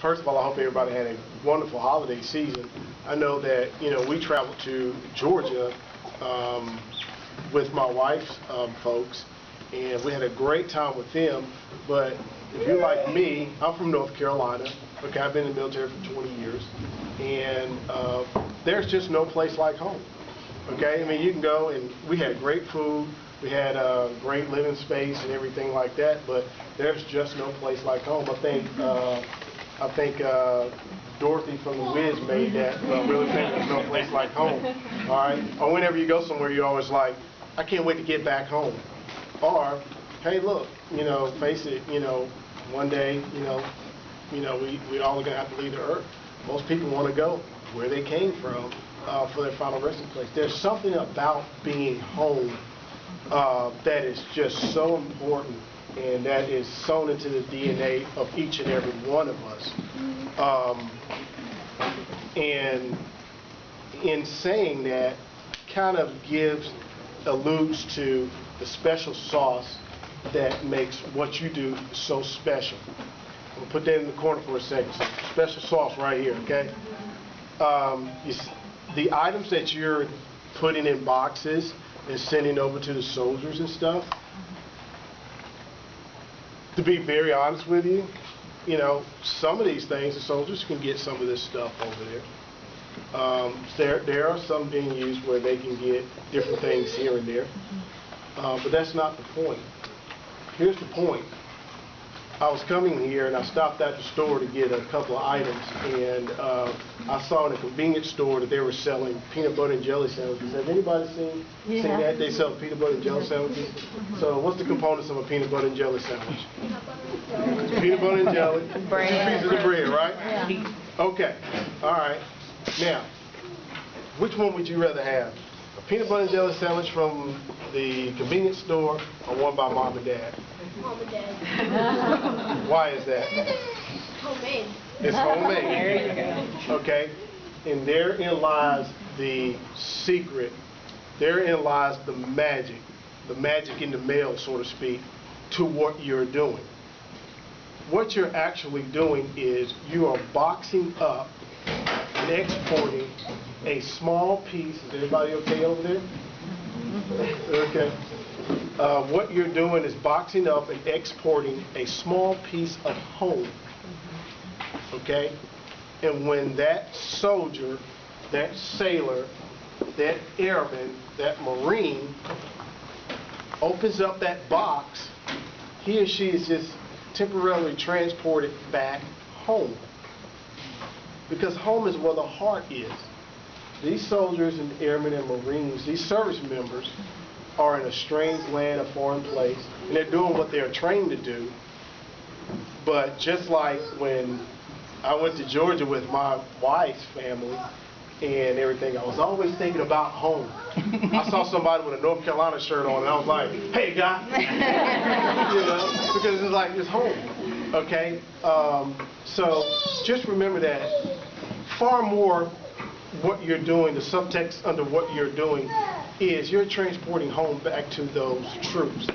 First of all, I hope everybody had a wonderful holiday season. I know that, we traveled to Georgia with my wife's folks, and we had a great time with them. But if you're like me, I'm from North Carolina. Okay, I've been in the military for 20 years, and there's just no place like home. Okay, I mean, you can go, and we had great food. We had great living space and everything like that, but there's just no place like home. I think Dorothy from The Wiz made that really think there's no place like home. All right, or whenever you go somewhere, you're always like, I can't wait to get back home. Or, hey, look, face it, one day, we all are gonna have to leave the earth. Most people want to go where they came from for their final resting place. There's something about being home that is just so important, and that is sewn into the DNA of each and every one of us. And in saying that, kind of alludes to the special sauce that makes what you do so special. I'm going to put that in the corner for a second. So special sauce right here, okay? The items that you're putting in boxes and sending over to the soldiers and stuff, to be very honest with you, some of these things, the soldiers can get some of this stuff over there. There are some being used where they can get different things here and there, but that's not the point. Here's the point. I was coming here and I stopped at the store to get a couple of items, and I saw in a convenience store that they were selling peanut butter and jelly sandwiches. Have anybody seen that? They sell peanut butter and jelly sandwiches. So what's the components of a peanut butter and jelly sandwich? Peanut butter and jelly, bread. 2 pieces of bread, right? Yeah. Okay. All right. Now, which one would you rather have? A peanut butter and jelly sandwich from the convenience store, or one by Mom and Dad? Mom and Dad. Why is that? Homemade. It's homemade. There you go. Okay? And therein lies the secret. Therein lies the magic in the mail, so to speak, to what you're doing. What you're actually doing is you are boxing up and exporting a small piece. Is everybody okay over there? Okay. What you're doing is boxing up and exporting a small piece of home. Okay? And when that soldier, that sailor, that airman, that Marine opens up that box, he or she is just temporarily transported back home. Because home is where the heart is. These soldiers and airmen and Marines, these service members, are in a strange land, a foreign place, and they're doing what they're trained to do. But just like when I went to Georgia with my wife's family and everything, I was always thinking about home. I saw somebody with a North Carolina shirt on, and I was like, hey, guy. Because it's like, it's home. Okay? So just remember that far more what you're doing, the subtext under what you're doing is you're transporting home back to those troops.